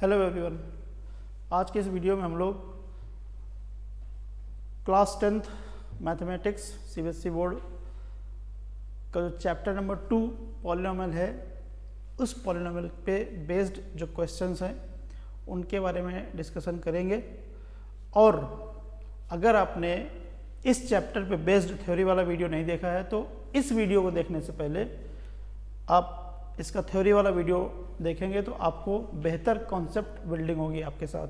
Hello everyone, आज के इस वीडियो में हम लोग class 10th mathematics CBSE board का जो चैप्टर नंबर 2 पॉलिनोमियल है, उस पॉलिनोमियल पे बेस्ड जो क्वेश्चंस हैं उनके बारे में डिस्कशन करेंगे। और अगर आपने इस चैप्टर पे बेस्ड थ्योरी वाला वीडियो नहीं देखा है तो इस वीडियो को देखने से पहले आप इसका थ्योरी वाला वीडियो देखेंगे तो आपको बेहतर कॉन्सेप्ट बिल्डिंग होगी आपके साथ,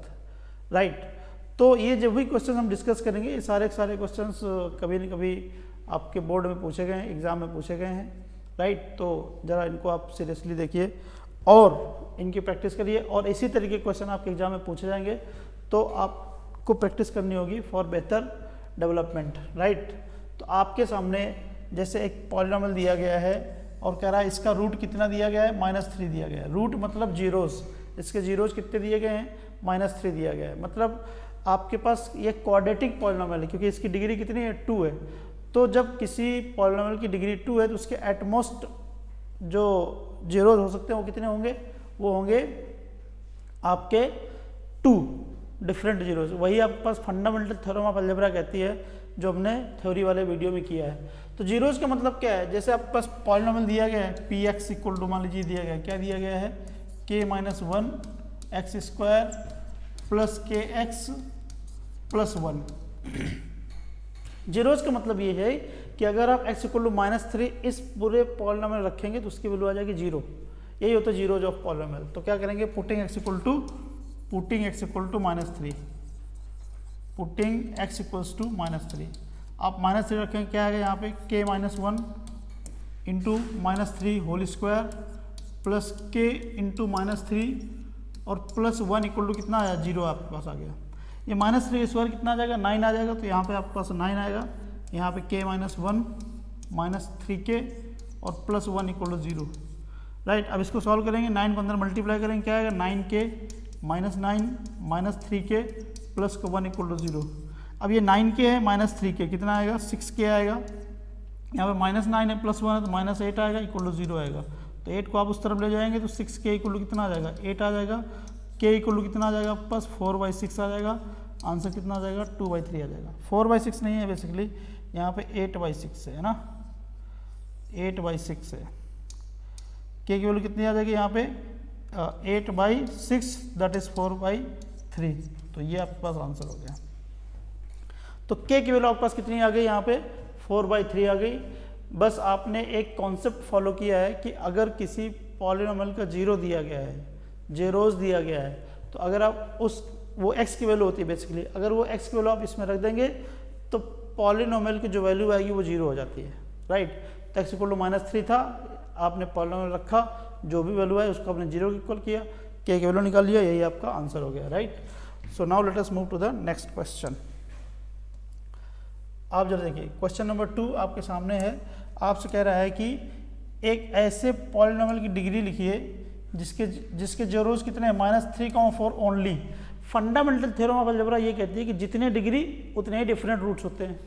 राइट। तो ये जो भी क्वेश्चन हम डिस्कस करेंगे, ये सारे क्वेश्चंस कभी न कभी आपके बोर्ड में पूछे गए हैं, एग्जाम में पूछे गए हैं, राइट। तो ज़रा इनको आप सीरियसली देखिए और इनकी प्रैक्टिस करिए, और इसी तरीके के क्वेश्चन आपके एग्जाम में पूछे जाएंगे तो आपको प्रैक्टिस करनी होगी फॉर बेहतर डेवलपमेंट, राइट। तो आपके सामने जैसे एक पॉलिनोमियल दिया गया है और कह रहा है इसका रूट कितना दिया गया है, -3 दिया गया है। रूट मतलब जीरोस, इसके जीरोस कितने दिए गए हैं, -3 दिया गया है। मतलब आपके पास ये क्वाड्रेटिक पॉलिनोमियल है क्योंकि इसकी डिग्री कितनी है, 2 है। तो जब किसी पॉलिनोमियल की डिग्री 2 है तो उसके एटमोस्ट जो जीरोस हो सकते हैं वो कितने होंगे, वो होंगे आपके 2 डिफरेंट जीरोस। वही आपके पास फंडामेंटल थ्योरम ऑफ अलजेब्रा कहती है जो हमने थ्योरी वाले वीडियो में किया है। तो जीरोस का मतलब क्या है, जैसे आपके पास पॉलिनोमियल दिया गया है पी एक्स इक्वल टू, मान लीजिए दिया गया है, क्या दिया गया है, k - 1 x² plus kx plus 1। Zeros का मतलब ये है कि अगर आप x इक्वल टू -3 इस पूरे पॉलिनोमियल रखेंगे तो उसकी वैल्यू आ जाएगी 0। यही होता है जीरोज ऑफ पॉलिनोमियल। तो क्या करेंगे, putting x equal to -3, putting x equals to -3। आप -3 रखेंगे, क्या आएगा यहाँ पे, k - 1 into -3 whole square plus k into -3 और प्लस 1 इक्वल टू कितना आया, 0 आपके पास आ गया। ये -3 स्क्वायर कितना आ जाएगा, 9 आ जाएगा। तो यहाँ पे आपके पास 9 आएगा, यहाँ पे k - 1 -3k और प्लस 1 इक्वल टू 0, राइट। अब इसको सॉल्व करेंगे, 9 को अंदर मल्टीप्लाई करेंगे, क्या आएगा, 9k -9 -3k plus 1 equal to 0। अब ये 9k है -3k कितना आएगा, 6k आएगा। यहाँ पे -9 है प्लस 1 है तो -8 आएगा इक्वल टू 0 आएगा। तो 8 को आप उस तरफ ले जाएंगे तो 6k इक्वल टू कितना आ जाएगा, 8 आ जाएगा। k इक्वल टू कितना आ जाएगा आपके पास, 4/6 आ जाएगा। आंसर कितना आ जाएगा, 2/3 आ जाएगा। 4/6 नहीं है बेसिकली, यहाँ पे 8/6 है ना, 8/6 है। k की वैल्यू कितनी आ जाएगी यहाँ पे, 8/6 दैट इज 4/3। तो ये आपके पास आंसर हो गया। तो k की वैल्यू आपके पास कितनी आ गई, यहाँ पे 4/3 आ गई। बस आपने एक कॉन्सेप्ट फॉलो किया है कि अगर किसी पॉलिनोमियल का जीरो दिया गया है, जेरोस दिया गया है, तो अगर आप वो x की वैल्यू होती है बेसिकली, अगर वो x की वैल्यू आप इसमें रख देंगे तो पॉलिनोमियल की जो वैल्यू आएगी वो 0 हो जाती है, राइट। तो x इक्वल टू -3 था, आपने पॉलिनोमियल रखा, जो भी वैल्यू है उसको आपने 0 की इक्वल किया, k की वैल्यू निकाल लिया, यही आपका आंसर हो गया, right. So now let us move to the next question. आप जरा देखिए, क्वेश्चन नंबर 2 आपके सामने है। आपसे कह रहा है कि एक ऐसे पॉलिनोमियल की डिग्री लिखिए जिसके जेरोस कितने हैं, -3,4 only. Fundamental theorem of algebra ये कहती है कि जितने डिग्री उतने ही डिफरेंट रूट्स होते हैं,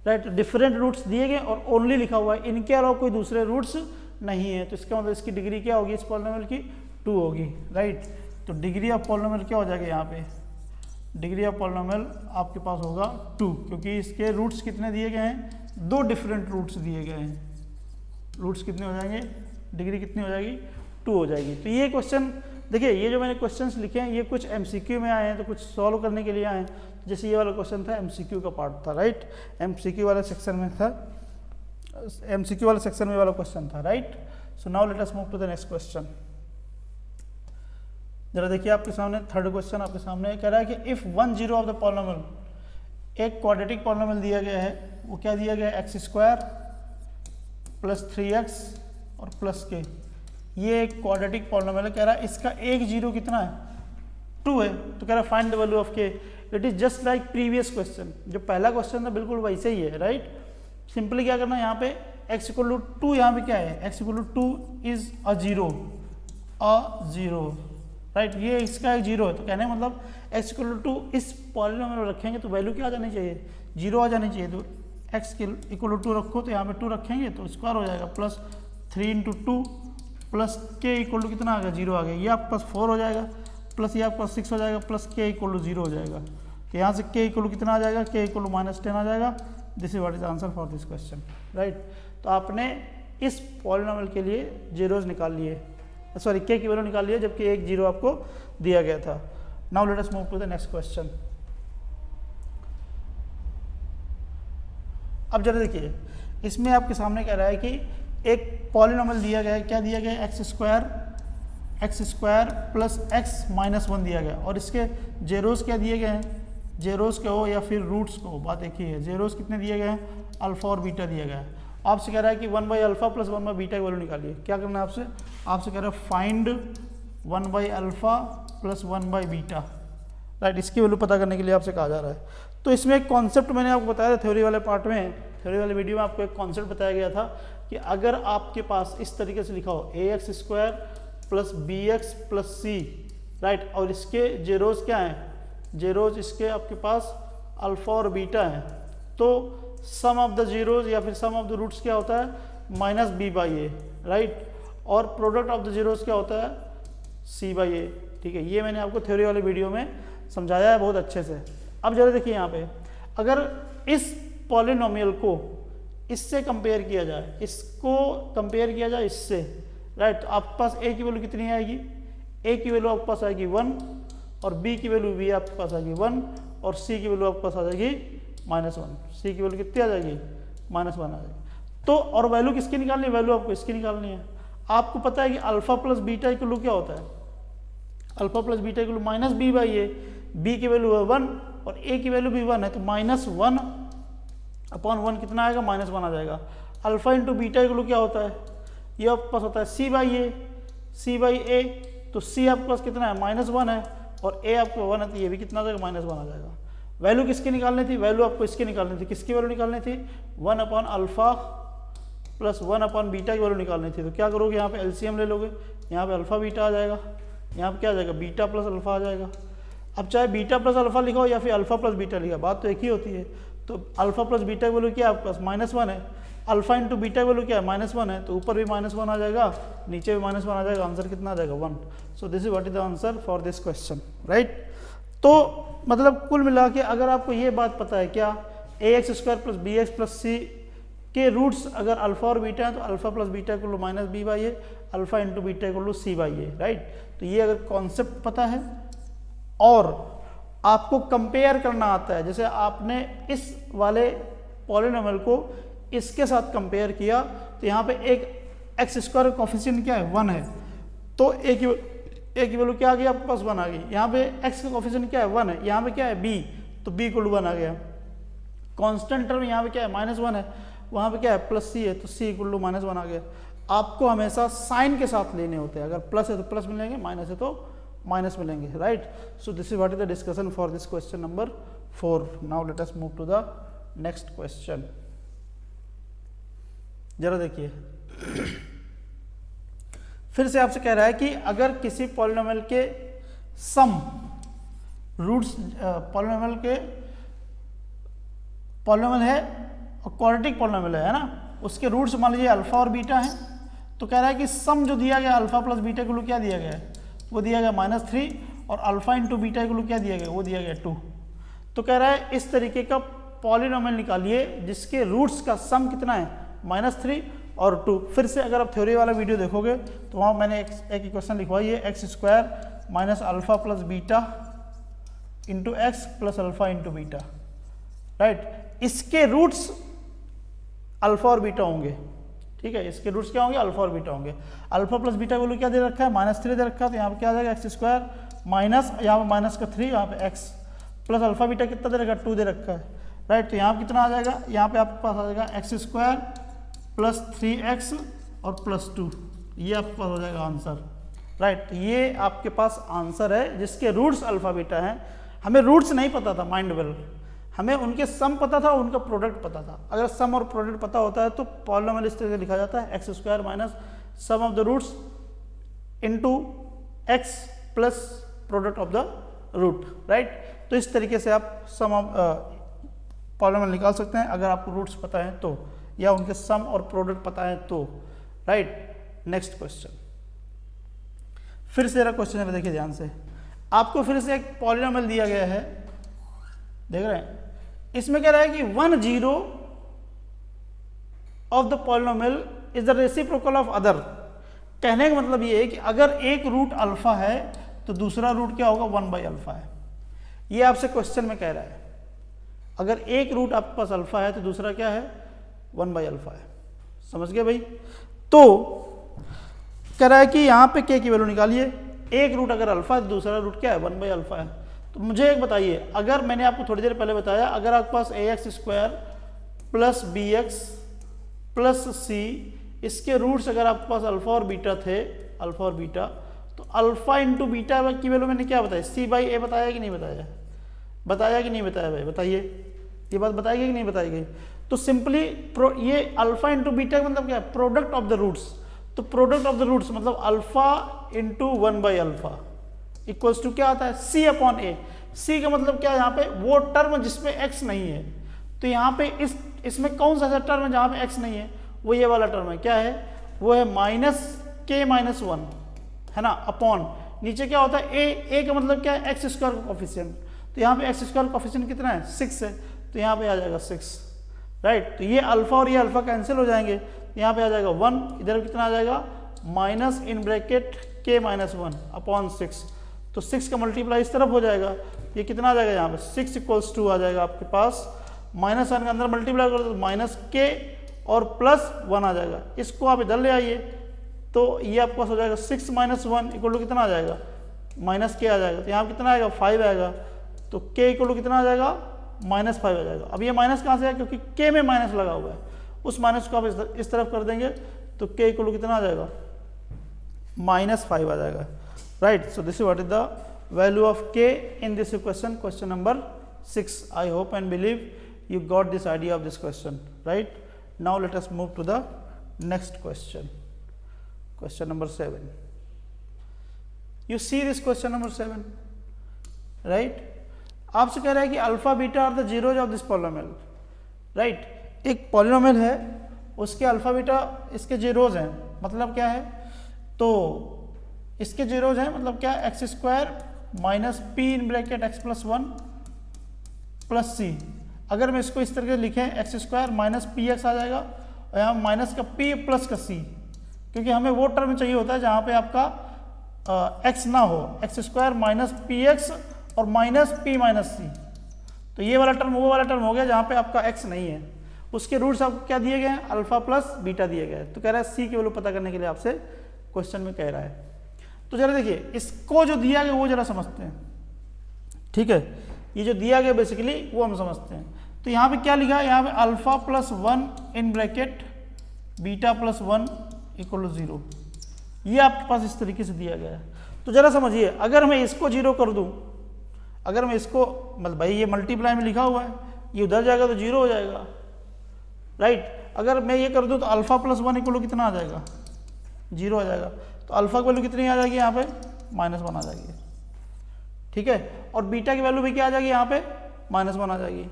राइट। डिफरेंट रूट्स दिए गए और ओनली लिखा हुआ है, इनके अलावा कोई दूसरे रूट्स नहीं है। तो इसका मतलब इसकी डिग्री क्या होगी, इस पॉलिनोमियल की 2 होगी, राइट। तो डिग्री ऑफ पॉलिनोमियल क्या हो जाएगा, यहाँ पे डिग्री ऑफ पॉलिनोमियल आपके पास होगा 2, क्योंकि इसके रूट्स कितने दिए गए हैं, 2 डिफरेंट रूट्स दिए गए हैं। रूट्स कितने हो जाएंगे, डिग्री कितनी हो जाएगी, 2 हो जाएगी। तो ये क्वेश्चन देखिए, ये जो मैंने क्वेश्चंस लिखे हैं ये कुछ MCQ में आए हैं, तो कुछ सॉल्व करने के लिए आए हैं। जैसे ये वाला क्वेश्चन था, MCQ का पार्ट था, राइट। MCQ वाले सेक्शन में था, MCQ वाले सेक्शन में वाला क्वेश्चन था, right. So now let us move to the next question. जरा देखिए आपके सामने थर्ड क्वेश्चन आपके सामने कह रहा है कि इफ 1 0 ऑफ द पॉलिनोमियल, एक क्वाड्रेटिक पॉलिनोमियल दिया गया है, वो क्या दिया गया है, x² प्लस 3x और प्लस k। ये एक क्वाड्रेटिक पॉलिनोमियल है, कह रहा है इसका एक जीरो कितना है, 2 है। तो कह रहा है find the value of k। It is just like previous question, जो पहला क्वेश्चन था बिल्कुल वैसे ही है, राइट। सिंपली क्या करना है, यहाँ पे x इक्वल टू 2, यहाँ पे क्या है, x equal to 2 is a zero, right. ये इसका एक जीरो है, तो कहने का मतलब x इक्वल टू इस पॉलिनोमियल में रखेंगे तो वैल्यू क्या आ जानी चाहिए, 0 आ जानी चाहिए। तो x इक्वल टू 2 रखो, तो यहाँ पे 2 रखेंगे तो स्क्वायर हो जाएगा, plus 3 × 2 plus k equal to कितना आ गया, 0 आ गया। ये आपके पास 4 हो जाएगा। प्लस ये आपका 6 हो जाएगा प्लस k इक्वल टू 0 हो जाएगा। तो यहाँ से k इक्वल टू कितना आ जाएगा, k इक्वल टू -10 आ जाएगा। This is what is answer for this question, right. तो आपने इस पॉलिनोमियल के लिए जीरोज निकाल लिए, सॉरी k की वैल्यू निकाल लिए, जबकि एक जीरो आपको दिया गया था। Now let us move to the next question. अब जरा देखिए, इसमें आपके सामने कह रहा है कि एक पॉलिनोमियल दिया गया है, क्या दिया गया है, x square plus x minus 1 दिया गया, और इसके जेरोस क्या दिए गए हैं, जेरोस के हो या फिर रूट्स को, बात एक ही है। जेरोस कितने दिए गए हैं, अल्फा और बीटा दिया गया है। आपसे कह रहा है कि 1/अल्फा प्लस 1/बीटा की वैल्यू निकालिए। क्या करना है आपसे, आपसे कह रहा है फाइंड 1/अल्फा प्लस 1/बीटा, राइट। इसकी वैल्यू पता करने के लिए आपसे कहा जा रहा है। तो इसमें एक कॉन्सेप्ट मैंने आपको बताया था थ्योरी वाले पार्ट में, थ्योरी वाले वीडियो में आपको एक कॉन्सेप्ट बताया गया था कि अगर आपके पास इस तरीके से लिखा हो ax² plus bx plus c, right, और इसके जेरोज क्या हैं, जेरोज इसके आपके पास अल्फा और बीटा हैं, तो सम ऑफ द जीरोज या फिर सम ऑफ द रूट्स क्या होता है, -b/a, राइट, और प्रोडक्ट ऑफ द जीरोज क्या होता है, c/a, ठीक है। ये मैंने आपको थ्योरी वाले वीडियो में समझाया है बहुत अच्छे से। अब जरा देखिए यहाँ पे, अगर इस पॉलिनोमियल को इससे कंपेयर किया जाए, इसको कंपेयर किया जाए इससे, राइट, तो आपके पास a की वैल्यू कितनी आएगी, a की वैल्यू आपके पास आएगी 1, और b की वैल्यू भी आपके पास आएगी 1, और c की वैल्यू आपके पास आ जाएगी -1। c की वैल्यू कितनी आ जाएगी, -1 आ जाएगी। तो और वैल्यू किसकी निकालनी है, वैल्यू आपको इसकी निकालनी है। आपको पता है कि अल्फा प्लस बीटा इक्वल क्या होता है, alpha plus beta equal -b/a, b की वैल्यू है 1 और a की वैल्यू भी 1 है, तो -1/1 कितना आएगा, -1 आ जाएगा। अल्फा इंटू बीटा इक्वल क्या होता है, ये आपके पास होता है c/a, तो c आपके पास कितना है, -1 है, और a आपको 1 है, तो ये भी कितना आ जाएगा, -1 आ जाएगा। वैल्यू किसकी निकालनी थी, वैल्यू आपको इसकी निकालनी थी। किसकी वैल्यू निकालनी थी, 1/अल्फा प्लस 1/बीटा की वैल्यू निकालनी थी। तो क्या करोगे, यहाँ पे एलसीएम ले लोगे, यहाँ पे अल्फा बीटा आ जाएगा, यहाँ पे क्या आ जाएगा, बीटा प्लस अल्फा आ जाएगा। अब चाहे बीटा प्लस अल्फा लिखो या फिर अल्फा प्लस बीटा लिखा, बात तो एक ही होती है। तो अल्फा प्लस बीटा की वैल्यू क्या है आपके पास, -1 है, अल्फा इंटू बीटा की वैल्यू क्या है, -1 है, तो ऊपर भी -1 आ जाएगा, नीचे भी -1 आ जाएगा, आंसर कितना आ जाएगा, 1। सो this is what is the answer for this question, right. तो मतलब कुल मिला के अगर आपको ये बात पता है क्या, ax² plus bx plus c के रूट्स अगर अल्फा और बीटा है, तो alpha plus beta equal -b/a, alpha into beta equal c/a, right. तो ये अगर कॉन्सेप्ट पता है और आपको कंपेयर करना आता है, जैसे आपने इस वाले पॉलिनोमियल को इसके साथ कंपेयर किया, तो यहाँ पे एक x² का कोफिशिएंट क्या है, 1 है, तो a की वैल्यू क्या आ गई आपके पास, 1 आ गई। यहाँ पे x का कोफिशिएंट क्या है, 1 है, यहाँ पे क्या है, b, तो b इक्वल 1 आ गया। कांस्टेंट टर्म यहाँ पे क्या है, -1 है, वहाँ पे क्या है, प्लस c है, तो c इक्वल टू -1 आ गया। आपको हमेशा साइन के साथ लेने होते हैं, अगर प्लस है तो प्लस मिलेंगे, माइनस है तो माइनस मिलेंगे, right. So this is what is the discussion for this question number 4। Now let us move to the next question. जरा देखिए, फिर से आपसे कह रहा है कि अगर किसी पॉलिनोमियल के सम रूट्स, पॉलिनोमियल है और क्वाड्रेटिक पॉलिनोमियल है ना, उसके रूट्स मान लीजिए अल्फा और बीटा है, तो कह रहा है कि सम जो दिया गया अल्फा प्लस बीटा को क्या दिया गया है, वो दिया गया -3, और अल्फा इंटू बीटा को क्या दिया गया, वो दिया गया 2। तो कह रहा है इस तरीके का पॉलिनोमियल निकालिए जिसके रूट्स का सम कितना है, -3 और 2। फिर से अगर आप थ्योरी वाला वीडियो देखोगे तो वहाँ मैंने एक इक्वेशन लिखवाई है, x² minus alpha plus beta into x plus alpha into beta, right. इसके रूट्स अल्फा और बीटा होंगे, ठीक है, इसके रूट्स क्या होंगे, अल्फा और बीटा होंगे। अल्फा प्लस बीटा वैल्यू क्या दे रखा है, -3 दे रखा है, तो यहाँ पे क्या आ जाएगा, x² माइनस, यहाँ पे माइनस का 3, यहाँ पे x प्लस अल्फा बीटा कितना दे रखा है, 2 दे रखा है, राइट। तो यहाँ कितना आ जाएगा, यहाँ पे आपके पास आ जाएगा x² प्लस 3x और प्लस 2, ये आपके पास हो जाएगा आंसर, राइट। ये आपके पास आंसर है जिसके रूट्स अल्फा बीटा हैं। हमें रूट्स नहीं पता था, माइंड वेल, हमें उनके सम पता था, उनका प्रोडक्ट पता था। अगर सम और प्रोडक्ट पता होता है तो पॉलिनोमियल इस तरह से लिखा जाता है, x² minus sum of the roots into x plus product of the root, right. तो इस तरीके से आप सम ऑफ पॉलिनोमियल निकाल सकते हैं अगर आपको रूट्स पता है तो, या उनके सम और प्रोडक्ट पता है तो, राइट। नेक्स्ट क्वेश्चन, फिर से जरा क्वेश्चन देखिए ध्यान से। आपको फिर से एक पॉलिनोमियल दिया गया है, देख रहे हैं, इसमें कह रहा है कि 1 0 of the polynomial is the reciprocal of other. कहने का मतलब ये है कि अगर एक रूट अल्फा है तो दूसरा रूट क्या होगा, 1/अल्फा है। ये आपसे क्वेश्चन में कह रहा है, अगर एक रूट आपके पास अल्फा है तो दूसरा क्या है, 1/अल्फा है। समझ गए भाई? तो कह रहा है कि यहाँ पे k की वैल्यू निकालिए, एक रूट अगर अल्फा है तो दूसरा रूट क्या है, 1/अल्फा है। तो मुझे एक बताइए, अगर मैंने आपको थोड़ी देर पहले बताया, अगर आपके पास ax² plus bx plus c, इसके रूट्स अगर आपके पास अल्फा और बीटा थे, अल्फा और बीटा, तो अल्फा इंटू बीटा की वैल्यू मैंने क्या बताया, c/a बताया कि नहीं बताया, बताया कि नहीं बताया भाई, बताइए, ये बात बताई गई कि नहीं बताई गई? तो सिंपली ये अल्फा इंटू बीटा का मतलब क्या है, प्रोडक्ट ऑफ द रूट्स। तो प्रोडक्ट ऑफ द रूट्स मतलब अल्फा इंटू 1/अल्फा इक्वल्स टू क्या आता है, c/a। c का मतलब क्या है, यहाँ पे वो टर्म जिसमें x नहीं है। तो यहाँ पे इसमें कौन सा ऐसा टर्म है जहाँ पे x नहीं है, वो ये वाला टर्म है, क्या है वो है -k-1, है ना, अपॉन नीचे क्या होता है a का मतलब क्या है, x² का कोफिशिएंट। तो यहाँ पे x² कोफिशिएंट कितना है, 6 है, तो यहाँ पे आ जाएगा 6, राइट। तो ये अल्फा और ये अल्फा कैंसिल हो जाएंगे, यहाँ पे आ जाएगा 1, इधर कितना आ जाएगा -(k-1) अपॉन 6। तो 6 का मल्टीप्लाई इस तरफ हो जाएगा, ये कितना आ जाएगा यहाँ पे 6 = 2 आ जाएगा आपके पास, -1 के अंदर मल्टीप्लाई करो तो -k और +1 आ जाएगा। इसको आप इधर ले आइए तो ये आपके पास हो जाएगा 6 - 1 = कितना आ जाएगा, -k आ जाएगा। तो यहाँ कितना आएगा 5 आएगा, तो k = कितना आ जाएगा, -5 आ जाएगा। अब ये माइनस कहाँ से है, क्योंकि k में माइनस लगा हुआ है, उस माइनस को आप इस तरफ कर देंगे तो k = कितना आ जाएगा, -5 आ जाएगा, right. So this is what is the value of k in this equation, question number 6। I hope and believe you got this idea of this question, right? Now let us move to the next question, question number 7. You see this question number 7, right? आपसे कह रहा है कि alpha beta are the zeros of this polynomial, right. एक polynomial है, उसके alpha beta इसके zeros हैं, मतलब क्या है, तो इसके जीरोज हैं मतलब क्या, x² - p (x+1) plus c। अगर मैं इसको इस तरह से लिखें, x² - px आ जाएगा, और यहाँ माइनस का p प्लस का c, क्योंकि हमें वो टर्म चाहिए होता है जहाँ पे आपका x ना हो, x² - px और -p - c। तो ये वाला टर्म वो वाला टर्म हो गया जहाँ पे आपका x नहीं है। उसके रूट्स आपको क्या दिए गए हैं, अल्फा प्लस बीटा दिए गए हैं। तो कह रहा है c की वैल्यू पता करने के लिए आपसे क्वेश्चन में कह रहा है। तो जरा देखिए, इसको जो दिया गया वो जरा समझते हैं, ठीक है। ये जो दिया गया बेसिकली वो हम समझते हैं। तो यहाँ पे क्या लिखा है, यहाँ पे अल्फा +1 बीटा +1 = 0, ये आपके पास इस तरीके से दिया गया है। तो जरा समझिए, अगर मैं इसको 0 कर दूं, अगर मैं इसको मतलब भाई ये मल्टीप्लाई में लिखा हुआ है, ये उधर जाएगा तो 0 हो जाएगा, राइट। अगर मैं ये कर दूं तो अल्फा +1 = कितना आ जाएगा, 0 आ जाएगा। तो अल्फा की वैल्यू कितनी आ जाएगी, यहाँ पे -1 आ जाएगी, ठीक है। और बीटा की वैल्यू भी क्या आ जाएगी, यहाँ पे -1 आ जाएगी,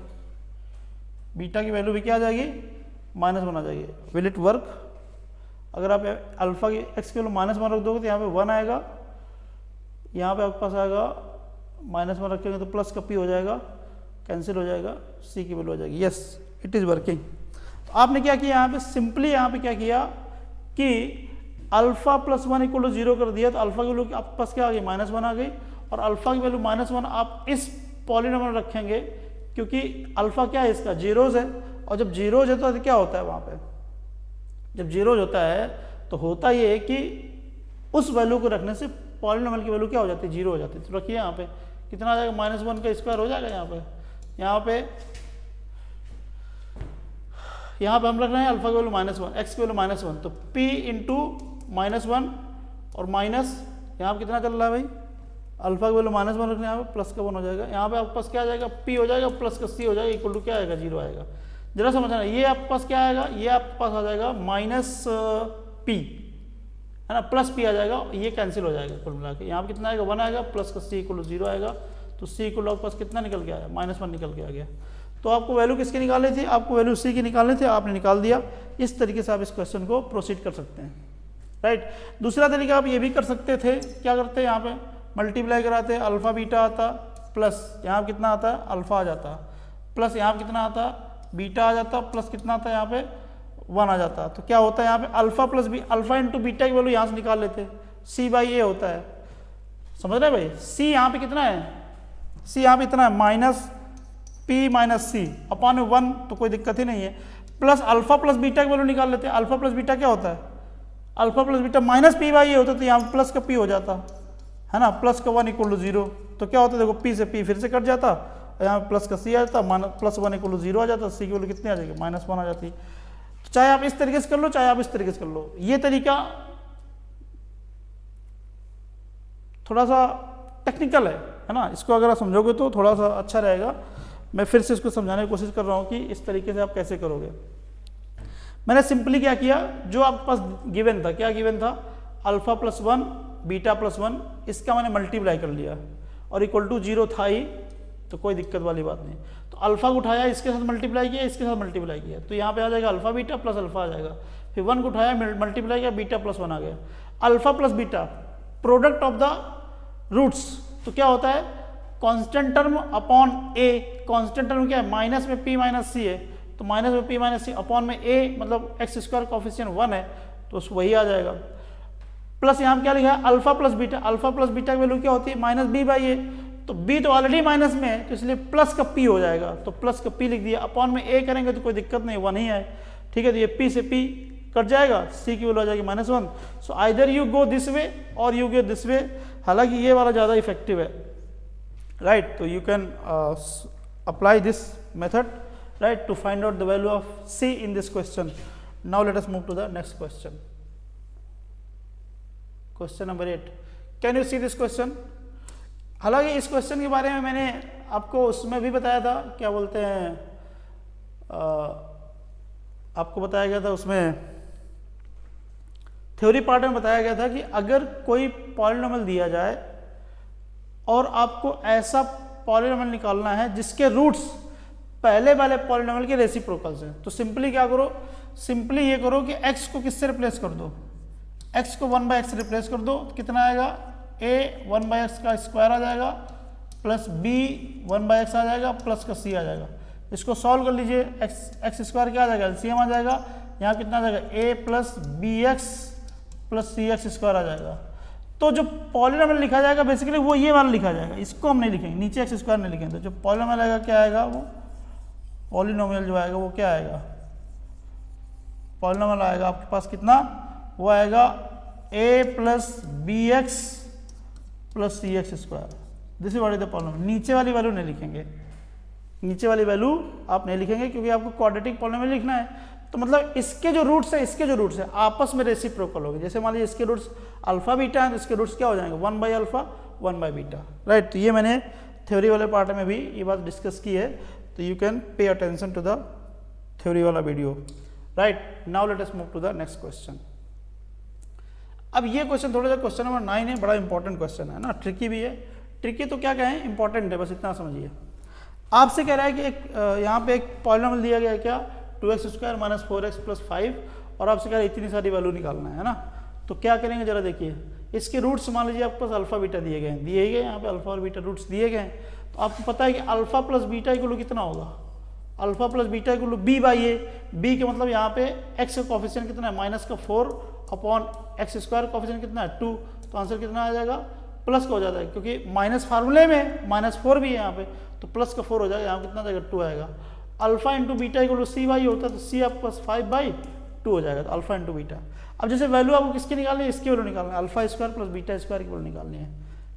बीटा की वैल्यू भी क्या आ जाएगी, -1 आ जाएगी। Will it work? अगर आप अल्फा की x की वैल्यू -1 रख दोगे तो यहाँ पे 1 आएगा, यहाँ पे आपके पास आएगा -1 रखेंगे तो प्लस का p हो जाएगा, कैंसिल हो जाएगा, c की वैल्यू हो जाएगी। Yes, it is working. तो आपने क्या किया, यहाँ पे सिंपली यहाँ पे क्या किया कि अल्फा +1 = 0 कर दिया, तो अल्फा की वैल्यू आपके पास क्या आ गई, -1 आ गई। और अल्फा की वैल्यू -1 आप इस पॉलिनोमियल रखेंगे, क्योंकि अल्फा क्या है, इसका जीरोज है, और जब जीरोज है तो क्या होता है वहाँ पे, जब जीरोज होता है तो होता ये है कि उस वैल्यू को रखने से पॉलिनोमियल की वैल्यू क्या हो जाती है, 0 हो जाती है। तो रखिए यहाँ पे कितना आ जाएगा, -1 का स्क्वायर हो जाएगा यहाँ पे हम रख रहे हैं अल्फा की वैल्यू -1, x की वैल्यू -1, तो p × -1 और माइनस यहाँ पे कितना चल रहा है भाई, अल्फा की वैल्यू -1 रखने, यहाँ पे प्लस का 1 हो जाएगा, यहाँ पे आपके पास क्या आ जाएगा, p हो जाएगा प्लस का c हो जाएगा, इक्वल टू क्या आएगा, 0 आएगा। जरा समझना, ये आपके पास क्या आएगा, ये आपके पास आ जाएगा -p, है ना, प्लस p आ जाएगा, ये कैंसिल हो जाएगा कुल मिला के। यहाँ पे कितना आएगा, 1 आएगा, प्लस का c = 0 आएगा, तो c = आपके पास कितना निकल के आया, -1 निकल के आ गया। तो आपको वैल्यू किसकी निकालनी थी, आपको वैल्यू c की निकालनी थी, आपने निकाल दिया। इस तरीके से आप इस क्वेश्चन को प्रोसीड कर सकते हैं, राइट। दूसरा तरीका आप ये भी कर सकते थे, क्या करते हैं यहाँ पे, मल्टीप्लाई कराते अल्फा बीटा आता प्लस यहाँ कितना आता है अल्फा आ जाता प्लस यहाँ कितना आता बीटा आ जाता प्लस कितना आता है यहाँ पे 1 आ जाता। तो क्या होता है यहाँ पे alpha plus B, alpha into beta की वैल्यू यहाँ से निकाल लेते सी बाई ए होता है। समझ रहे भाई, सी यहाँ पे कितना है, सी यहाँ पे इतना है minus p minus c upon 1, तो कोई दिक्कत ही नहीं है। प्लस अल्फा प्लस बीटा की वैल्यू निकाल लेते हैं। अल्फा प्लस बीटा क्या होता है, alpha plus beta minus p by a होता है, तो यहाँ पे प्लस का पी हो जाता है ना, प्लस का 1 इक्वल टू 0। तो क्या होता है देखो, पी से पी फिर से कट जाता, यहाँ पे प्लस का सी आ जाता, प्लस 1 इक्वल टू 0 आ जाता, सी की वैल्यू कितनी आ जाएगी -1 आ जाती। तो चाहे आप इस तरीके से कर लो चाहे आप इस तरीके से कर लो, ये तरीका थोड़ा सा टेक्निकल है ना, इसको अगर आप समझोगे तो थोड़ा सा अच्छा रहेगा। मैं फिर से इसको समझाने की कोशिश कर रहा हूँ कि इस तरीके से आप कैसे करोगे। मैंने सिंपली क्या किया, जो आपके पास गिवन था, क्या गिवन था, अल्फा प्लस 1 बीटा प्लस 1, इसका मैंने मल्टीप्लाई कर लिया और इक्वल टू 0 था ही, तो कोई दिक्कत वाली बात नहीं। तो अल्फा को उठाया, इसके साथ मल्टीप्लाई किया, इसके साथ मल्टीप्लाई किया, तो यहाँ पे आ जाएगा अल्फा बीटा प्लस अल्फा आ जाएगा। फिर 1 को उठाया मल्टीप्लाई किया, बीटा प्लस 1 आ गया। Alpha plus beta product of the roots, तो क्या होता है constant term upon A. Constant term क्या है, माइनस में पी माइनस सी है, तो माइनस में पी माइनस सी अपॉन में ए, मतलब एक्स स्क्वायर कोफिशिएंट 1 है, तो वही आ जाएगा। प्लस यहाँ क्या लिखा है alpha plus beta, alpha plus beta की वैल्यू क्या होती है माइनस बी बाई ए, तो बी तो ऑलरेडी माइनस में है, तो इसलिए प्लस का पी हो जाएगा, तो प्लस का पी लिख दिया, अपॉन में ए करेंगे तो कोई दिक्कत नहीं, 1 ही है, ठीक है। तो ये पी से पी कट जाएगा, सी की वैल्यू आ जाएगी -1। So either you go this way और यू गो दिस वे, हालांकि ये वाला ज़्यादा इफेक्टिव है, राइट। तो you can apply this method, right, to find out the value of C in this question. Now let us move to the next question. Question number 8, can you see this question. हालांकि इस question के बारे में मैंने आपको उसमें भी बताया था, क्या बोलते हैं, आपको बताया गया था उसमें थ्योरी पार्ट में बताया गया था कि अगर कोई पॉलिनोमियल दिया जाए और आपको ऐसा पॉलिनोमियल निकालना है जिसके रूट्स पहले वाले पॉलिनोमियल के रेसिप्रोकल्स हैं, तो सिंपली क्या करो, सिंपली ये करो कि x को किससे रिप्लेस कर दो, x को 1/x रिप्लेस कर दो, कितना आएगा a 1/x का स्क्वायर आ जाएगा प्लस b 1/x आ जाएगा प्लस का c आ जाएगा। इसको सॉल्व कर लीजिए, x स्क्वायर क्या आ जाएगा एलसीएम आ जाएगा, यहाँ कितना आ जाएगा a plus bx plus cx square आ जाएगा। तो जो पॉलिनोमियल लिखा जाएगा बेसिकली वो ये वाला लिखा जाएगा, इसको हम नहीं लिखेंगे, नीचे एक्स स्क्वायर नहीं लिखेंगे। तो जो पॉलिनोमियल आएगा क्या आएगा, वो पॉलिनोमियल जो आएगा वो क्या आएगा, पॉलिनोमियल आएगा आपके पास कितना, वो आएगा a plus B x plus C x square. This is what is the polynomial. नीचे वाली वैल्यू नहीं लिखेंगे, नीचे वाली वैल्यू आप नहीं लिखेंगे क्योंकि आपको क्वाड्रेटिक पॉलिनोमियल लिखना है। तो मतलब इसके जो रूट्स है, इसके जो रूट्स है आपस में रेसिप्रोकल होंगे। जैसे मान लीजिए इसके रूट्स अल्फा बीटा है, तो इसके रूट्स क्या हो जाएंगे 1/अल्फा 1/बीटा, राइट। तो ये मैंने थ्योरी वाले पार्ट में भी ये बात डिस्कस की है, तो you can pay attention to the theory वाला video, right. Now let us move to the next question. अब ये क्वेश्चन थोड़ा सा क्वेश्चन नंबर 9 है, बड़ा इंपॉर्टेंट क्वेश्चन है ना, ट्रिकी भी है। ट्रिकी तो क्या कहें, इंपॉर्टेंट है, बस इतना समझिए। आपसे कह रहा है कि एक यहाँ पे एक पॉलिनोमियल दिया गया है, क्या 2x square minus 4x plus 5, और आपसे कह रहा है इतनी सारी वैल्यू निकालना है ना। तो क्या करेंगे जरा देखिए, इसके रूट्स मान लीजिए आपके पास अल्फा बीटा दिए गए हैं, यहाँ पे अल्फा और बीटा रूट्स दिए गए हैं। तो आपको पता है कि अल्फा प्लस बीटा इक्वल कितना होगा, alpha plus beta equal b by A. B के मतलब यहाँ पे x का कोफिशिएंट कितना है -4 अपॉन एक्स स्क्वायर कोफिशिएंट कितना है 2, तो आंसर कितना आ जाएगा प्लस का हो जाता है, क्योंकि माइनस फार्मूले में -4 भी है यहाँ पे, तो प्लस का 4 हो जाएगा, यहाँ कितना आ जाएगा 2 आएगा। Alpha into beta equal C by होता है, तो सी आपके पास 5/2 हो जाएगा, तो अल्फा इंटू बीटा। अब जैसे वैल्यू आपको किसकी निकालनी है, इसकी वैल्यू निकालनी है, alpha square plus beta square की वैल्यू निकालनी है।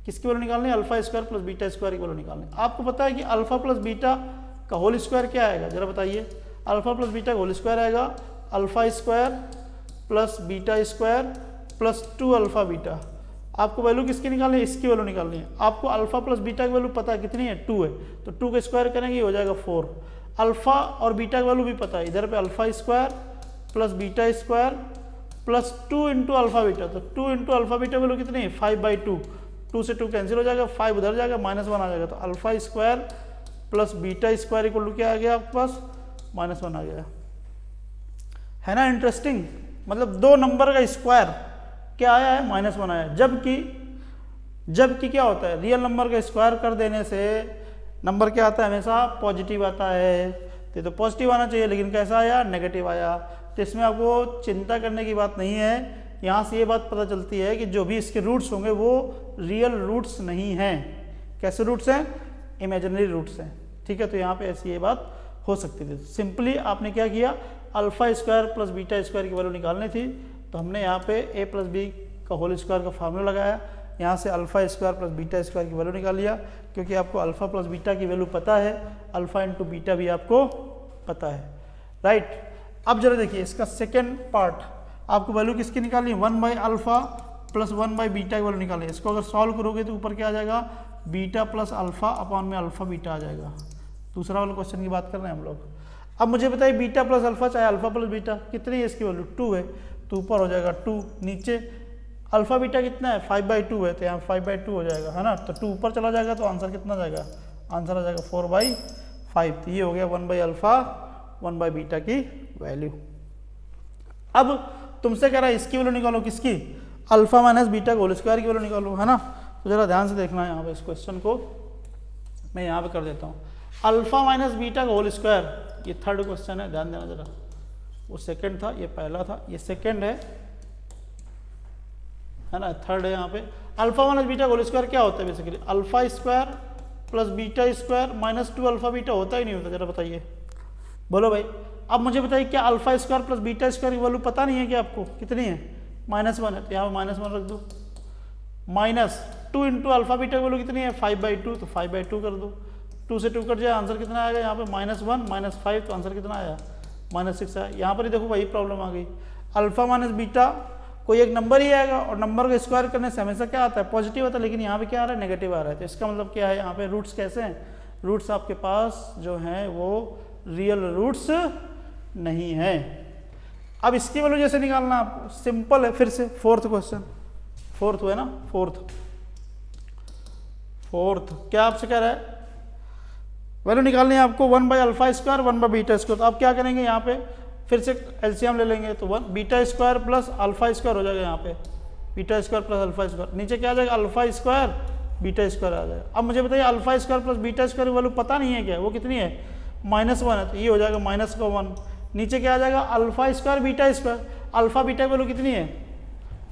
किसकी वैल्यू निकालनी है, alpha square plus beta square की वैल्यू निकालनी है। आपको पता है कि अल्फा प्लस बीटा का होल स्क्वायर क्या आएगा, जरा बताइए। अल्फा प्लस बीटा का होल स्क्वायर आएगा alpha square plus beta square plus 2 alpha beta. आपको वैल्यू किसकी निकालनी है, इसकी वैल्यू निकालनी है। आपको अल्फा प्लस बीटा की वैल्यू पता है कितनी है, 2 है, तो 2 का स्क्वायर करेंगे हो जाएगा 4। अल्फा और बीटा की वैल्यू भी पता है, इधर पे alpha square plus beta square plus 2 into alpha beta, तो 2 इंटू अल्फा बीटा वैल्यू कितनी है 5/2, 2 से 2 कैंसिल हो जाएगा, 5 उधर जाएगा, -1 आ जाएगा, तो alpha square plus beta square equal to क्या आ गया आपके पास -1 आ गया, है ना। इंटरेस्टिंग, मतलब 2 नंबर का स्क्वायर क्या आया है -1 आया है, जबकि जबकि क्या होता है, रियल नंबर का स्क्वायर कर देने से नंबर क्या आता है, हमेशा पॉजिटिव आता है। तो पॉजिटिव आना चाहिए, लेकिन कैसा आया, नेगेटिव आया। तो इसमें आपको चिंता करने की बात नहीं है। यहाँ से ये बात पता चलती है कि जो भी इसके रूट्स होंगे वो रियल रूट्स नहीं हैं। कैसे रूट्स हैं, इमेजिनरी रूट्स हैं। ठीक है, तो यहाँ पे ऐसी ये बात हो सकती थी। सिंपली आपने क्या किया, alpha square plus beta square की वैल्यू निकालनी थी, तो हमने यहाँ पे ए प्लस बी का होल स्क्वायर का फार्मूला लगाया। यहाँ से alpha square plus beta square की वैल्यू निकाल लिया, क्योंकि आपको अल्फा प्लस बीटा की वैल्यू पता है, अल्फा इंटू बीटा भी आपको पता है, राइट। अब जरा देखिए इसका सेकेंड पार्ट, आपको वैल्यू किसकी निकालनी है, 1 by alpha plus 1 by beta की वैल्यू निकालनी है। इसको अगर सॉल्व करोगे तो ऊपर क्या आ जाएगा, बीटा प्लस अल्फा अपॉन में अल्फा बीटा आ जाएगा। दूसरा वाला क्वेश्चन की बात कर रहे हैं हम लोग। अब मुझे बताइए बीटा प्लस अल्फा चाहे अल्फा प्लस बीटा कितनी है, इसकी वैल्यू 2 है, तो ऊपर हो जाएगा 2, नीचे अल्फा बीटा कितना है, 5/2 है, तो यहाँ 5/2 हो जाएगा, है ना। तो 2 ऊपर चला जाएगा तो आंसर कितना जाएगा, आंसर आ जाएगा 4/5। तो ये हो गया 1 बाई अल्फा 1 बाई बीटा की वैल्यू। अब तुमसे कह रहा है इसकी वैल्यू निकालो, किसकी, alpha minus beta whole square की वैल्यू निकालो, है ना। तो जरा ध्यान से देखना है यहाँ पे, इस क्वेश्चन को मैं यहाँ पे कर देता हूँ। अल्फा माइनस बीटा का होल स्क्वायर, ये थर्ड क्वेश्चन है, ध्यान देना जरा। वो सेकंड था, ये पहला था, ये सेकंड है ना, थर्ड है यहाँ पे। Alpha minus beta whole square क्या होता है, basically alpha square plus beta square minus 2 alpha beta होता ही नहीं होता, जरा बताइए, बोलो भाई। अब मुझे बताइए क्या alpha square plus beta square की वैल्यू पता नहीं है क्या आपको, कितनी है, -1 है, तो यहाँ -1 रख दो। माइनस 2 इंटू अल्फा बीटा की वैल्यू कितनी है, 5/2, तो 5/2 कर दो। 2 से 2 कट जाए, आंसर कितना आएगा यहाँ पे, -1 -5, तो आंसर कितना आया, -6 आया। यहाँ पर ही देखो वही प्रॉब्लम आ गई, अल्फा माइनस बीटा कोई एक नंबर ही आएगा और नंबर को स्क्वायर करने से हमेशा क्या आता है, पॉजिटिव आता है, लेकिन यहाँ पे क्या आ रहा है, नेगेटिव आ रहा है। तो इसका मतलब क्या है, यहाँ पे रूट्स कैसे हैं, रूट्स आपके पास जो हैं वो रियल रूट्स नहीं है। अब इसकी वैल्यू जैसे निकालना आपको सिंपल है, फिर से फोर्थ क्वेश्चन, फोर्थ हुआ ना, फोर्थ क्या आपसे कह रहा है, वैल्यू निकालनी है आपको 1 by alpha square 1 by beta square. तो आप क्या करेंगे, यहाँ पे फिर से एलसीएम ले लेंगे, तो 1 beta square plus alpha square हो जाएगा, यहाँ पे beta square plus alpha square, नीचे क्या आ जाएगा, अल्फा स्क्वायर बीटा स्क्वायर आ जाएगा। अब मुझे बताइए alpha square plus beta square की वैल्यू पता नहीं है क्या, वो कितनी है, -1 है, तो ये हो जाएगा -1। नीचे क्या आ जाएगा, alpha square beta square, alpha beta की वैल्यू कितनी है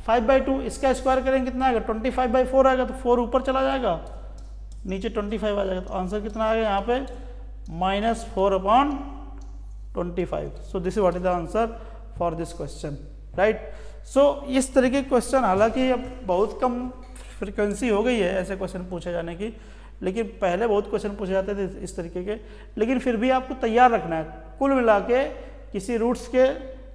5/2, इसका स्क्वायर करेंगे कितना आएगा, 25/4 आएगा, तो 4 ऊपर चला जाएगा, नीचे 25 आ जाएगा, तो आंसर कितना आएगा यहाँ पे -4/25। So this is what is the answer for this question, right. So इस तरीके के क्वेश्चन, हालांकि अब बहुत कम फ्रिक्वेंसी हो गई है ऐसे क्वेश्चन पूछे जाने की, लेकिन पहले बहुत क्वेश्चन पूछे जाते थे इस तरीके के, लेकिन फिर भी आपको तैयार रखना है। कुल मिला के किसी रूट्स के,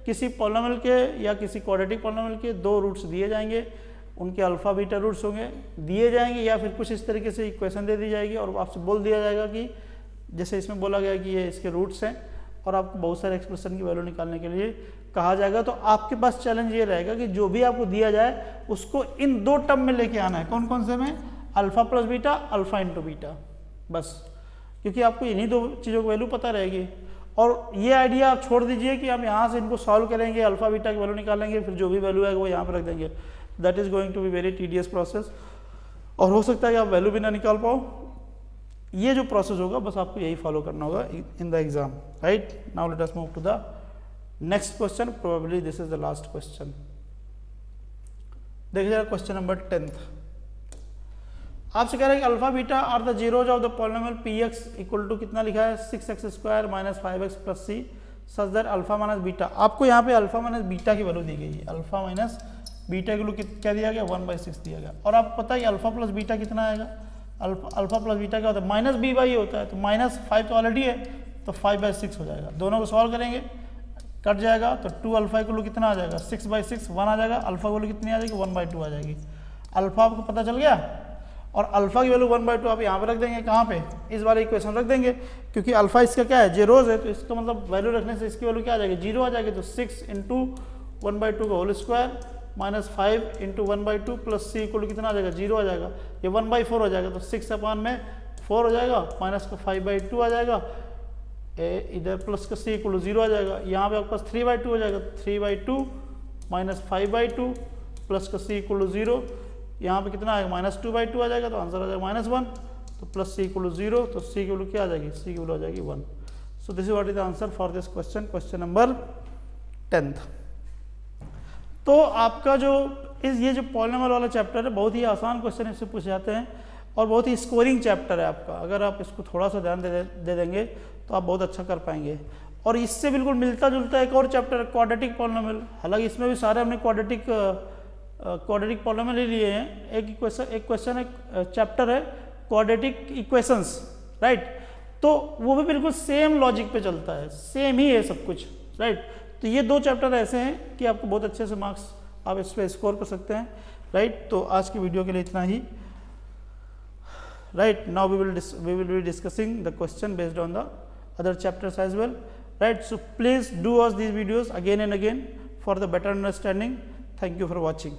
किसी पॉलिनोमियल के या किसी क्वाड्रेटिक पॉलिनोमियल के 2 रूट्स दिए जाएंगे, उनके अल्फा बीटा रूट्स होंगे दिए जाएंगे, या फिर कुछ इस तरीके से इक्वेशन दे दी जाएगी और आपसे बोल दिया जाएगा कि जैसे इसमें बोला गया कि ये इसके रूट्स हैं, और आपको बहुत सारे एक्सप्रेशन की वैल्यू निकालने के लिए कहा जाएगा। तो आपके पास चैलेंज ये रहेगा कि जो भी आपको दिया जाए उसको इन 2 टर्म में लेके आना है। कौन कौन से में, alpha plus beta, alpha into beta, बस, क्योंकि आपको इन्हीं 2 चीज़ों की वैल्यू पता रहेगी। और ये आइडिया आप छोड़ दीजिए कि हम यहाँ से इनको सॉल्व करेंगे, अल्फा बीटा की वैल्यू निकालेंगे, फिर जो भी वैल्यू है वो यहाँ पर रख देंगे। That is going to be very tedious process, और हो सकता है कि आप वैल्यू भी ना निकाल पाओ। ये जो प्रोसेस होगा बस आपको यही फॉलो करना होगा in the exam, right. Now let us move to the next question, probably this is the last question. देखिए जरा क्वेश्चन नंबर 10th, आपसे कह रहे हैं कि alpha beta are the zeros of the polynomial px equal to कितना लिखा है, 6x square minus 5x plus c such that alpha minus beta. आपको यहाँ पे अल्फा माइनस बीटा की वैल्यू दी गई है, अल्फा माइनस बीटा की वैल्यू क्या दिया गया, 1/6 दिया गया। और आपको पता है कि अल्फा प्लस बीटा कितना आएगा, अल्फा प्लस बीटा क्या होता है, -b/a होता है, तो -5 तो ऑलरेडी है, तो 5/6 हो जाएगा। दोनों को सॉल्व करेंगे, कट जाएगा, तो 2 अल्फा की वैल्यू कितना आ जाएगा, 6/6, 1 आ जाएगा, अल्फा की वैल्यू कितनी आ जाएगी, 1/2 आ जाएगी। अल्फा आपको पता चल गया, और अल्फा की वैल्यू 1/2 आप यहाँ पे रख देंगे, कहाँ पे, इस वाले इक्वेशन रख देंगे, क्योंकि अल्फा इसका क्या है, जेरोज है, तो इसका मतलब वैल्यू रखने से इसकी वैल्यू क्या आ जाएगी, 0 आ जाएगी। तो 6 इंटू 1/2 का whole square minus 5 into 1/2 plus c equal कितना आ जाएगा, 0 आ जाएगा। ये 1/4 हो जाएगा, तो 6/4 हो जाएगा, माइनस का 5/2 आ जाएगा, इधर प्लस का c इक्वल 0 आ जाएगा। यहाँ पे आपके पास 3/2 हो जाएगा, 3/2 माइनस 5/2 प्लस का c इक्वल 0, यहाँ पे कितना आएगा -2/2 आ जाएगा, तो आंसर आ जाएगा -1, तो प्लस सी इक्वल टू 0, तो सी की वैल्यू क्या आ जाएगी, सी की वैल्यू आ जाएगी 1। सो this is what is the answer for this question, question number 10th। तो आपका जो ये जो पॉलिनोमियल वाला चैप्टर है, बहुत ही आसान क्वेश्चन इससे पूछे जाते हैं और बहुत ही स्कोरिंग चैप्टर है आपका। अगर आप इसको थोड़ा सा ध्यान दे देंगे तो आप बहुत अच्छा कर पाएंगे। और इससे बिल्कुल मिलता जुलता एक और चैप्टर है, क्वाड्रेटिक पॉलिनोमियल। हालांकि इसमें भी सारे हमने क्वाड्रेटिक पॉलिनोमियल ही लिए हैं। एक क्वेश्चन है, चैप्टर है क्वाड्रेटिक इक्वेशंस, राइट। तो वो भी बिल्कुल सेम लॉजिक पे चलता है, सेम ही है सब कुछ, राइट। तो ये 2 चैप्टर ऐसे हैं कि आपको बहुत अच्छे से मार्क्स आप इस पर स्कोर कर सकते हैं, राइट। तो आज की वीडियो के लिए इतना ही, right. Now we will be discussing the question based on the other chapters as well, right? So please do watch these videos again and again for the better understanding. Thank you for watching.